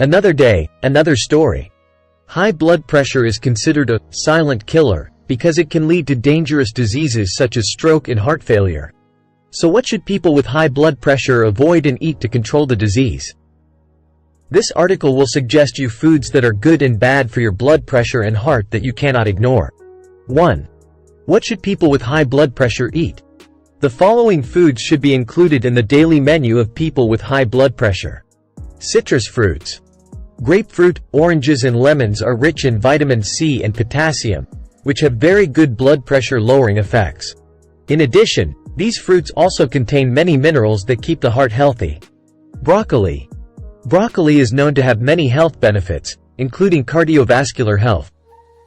Another day, another story. High blood pressure is considered a silent killer because it can lead to dangerous diseases such as stroke and heart failure. So what should people with high blood pressure avoid and eat to control the disease? This article will suggest you foods that are good and bad for your blood pressure and heart that you cannot ignore. 1. What should people with high blood pressure eat? The following foods should be included in the daily menu of people with high blood pressure. Citrus fruits. Grapefruit, oranges and lemons are rich in vitamin C and potassium, which have very good blood pressure lowering effects. In addition, these fruits also contain many minerals that keep the heart healthy. Broccoli. Broccoli is known to have many health benefits, including cardiovascular health.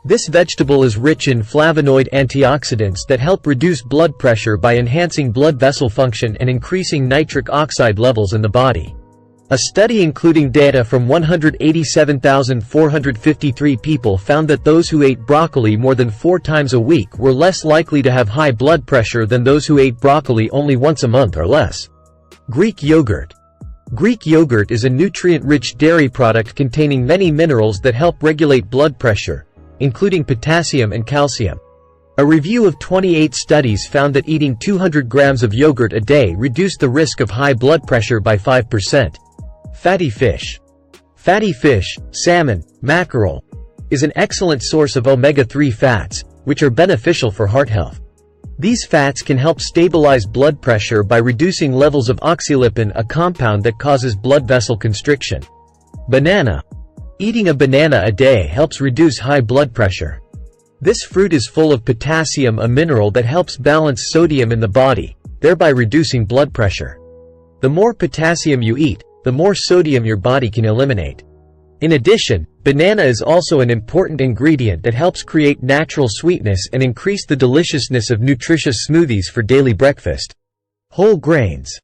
This vegetable is rich in flavonoid antioxidants that help reduce blood pressure by enhancing blood vessel function and increasing nitric oxide levels in the body. A study including data from 187,453 people found that those who ate broccoli more than 4 times a week were less likely to have high blood pressure than those who ate broccoli only once a month or less. Greek yogurt. Greek yogurt is a nutrient-rich dairy product containing many minerals that help regulate blood pressure, including potassium and calcium. A review of 28 studies found that eating 200 grams of yogurt a day reduced the risk of high blood pressure by 5%. Fatty fish. Fatty fish, salmon, mackerel, is an excellent source of omega-3 fats, which are beneficial for heart health. These fats can help stabilize blood pressure by reducing levels of oxylipin, a compound that causes blood vessel constriction. Banana. Eating a banana a day helps reduce high blood pressure. This fruit is full of potassium, a mineral that helps balance sodium in the body, thereby reducing blood pressure. The more potassium you eat, the more sodium your body can eliminate. In addition, banana is also an important ingredient that helps create natural sweetness and increase the deliciousness of nutritious smoothies for daily breakfast. Whole grains.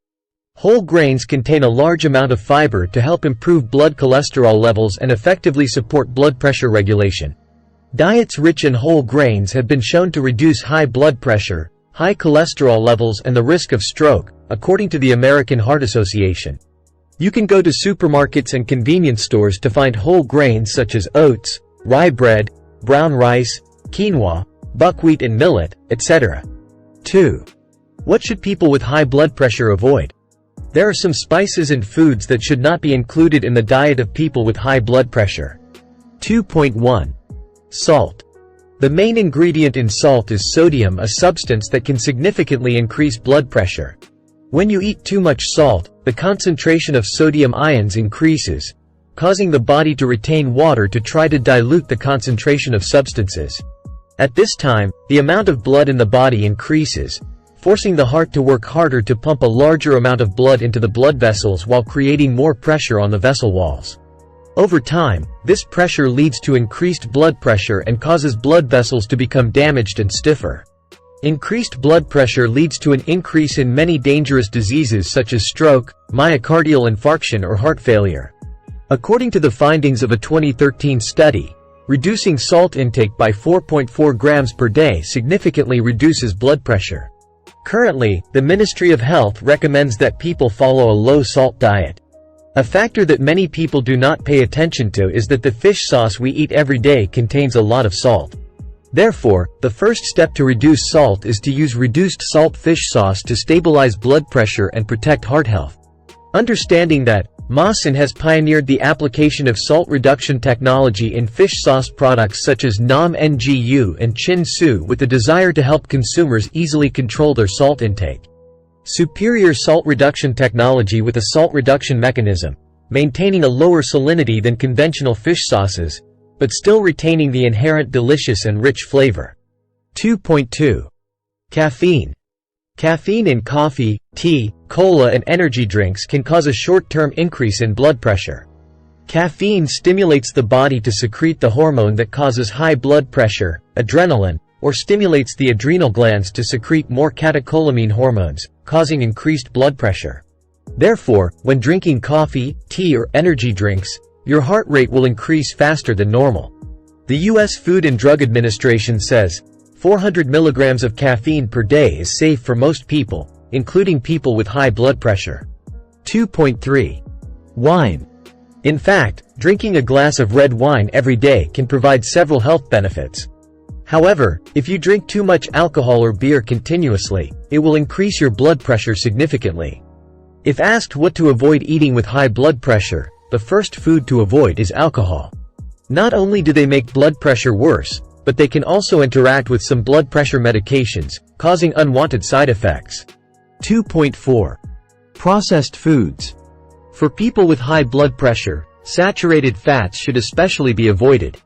Whole grains contain a large amount of fiber to help improve blood cholesterol levels and effectively support blood pressure regulation. Diets rich in whole grains have been shown to reduce high blood pressure, high cholesterol levels and the risk of stroke, according to the American Heart Association. You can go to supermarkets and convenience stores to find whole grains such as oats, rye bread, brown rice, quinoa, buckwheat and millet, etc. 2. What should people with high blood pressure avoid? There are some spices and foods that should not be included in the diet of people with high blood pressure. 2.1. Salt. The main ingredient in salt is sodium, a substance that can significantly increase blood pressure. When you eat too much salt, the concentration of sodium ions increases, causing the body to retain water to try to dilute the concentration of substances. At this time, the amount of blood in the body increases, forcing the heart to work harder to pump a larger amount of blood into the blood vessels while creating more pressure on the vessel walls. Over time, this pressure leads to increased blood pressure and causes blood vessels to become damaged and stiffer. Increased blood pressure leads to an increase in many dangerous diseases such as stroke, myocardial infarction or heart failure. According to the findings of a 2013 study, reducing salt intake by 4.4 grams per day significantly reduces blood pressure. Currently, the Ministry of Health recommends that people follow a low-salt diet. A factor that many people do not pay attention to is that the fish sauce we eat every day contains a lot of salt. Therefore, the first step to reduce salt is to use reduced salt fish sauce to stabilize blood pressure and protect heart health. Understanding that, Maasen has pioneered the application of salt reduction technology in fish sauce products such as Nam Ngu and Chin Su with the desire to help consumers easily control their salt intake. Superior salt reduction technology with a salt reduction mechanism, maintaining a lower salinity than conventional fish sauces, but still retaining the inherent delicious and rich flavor. 2.2. Caffeine. Caffeine in coffee, tea, cola and energy drinks can cause a short-term increase in blood pressure. Caffeine stimulates the body to secrete the hormone that causes high blood pressure, adrenaline, or stimulates the adrenal glands to secrete more catecholamine hormones, causing increased blood pressure. Therefore, when drinking coffee, tea or energy drinks, your heart rate will increase faster than normal. The U.S. Food and Drug Administration says 400 milligrams of caffeine per day is safe for most people, including people with high blood pressure. 2.3. Wine. In fact, drinking a glass of red wine every day can provide several health benefits. However, if you drink too much alcohol or beer continuously, it will increase your blood pressure significantly. If asked what to avoid eating with high blood pressure, the first food to avoid is alcohol. Not only do they make blood pressure worse, but they can also interact with some blood pressure medications, causing unwanted side effects. 2.4. Processed foods. For people with high blood pressure, saturated fats should especially be avoided.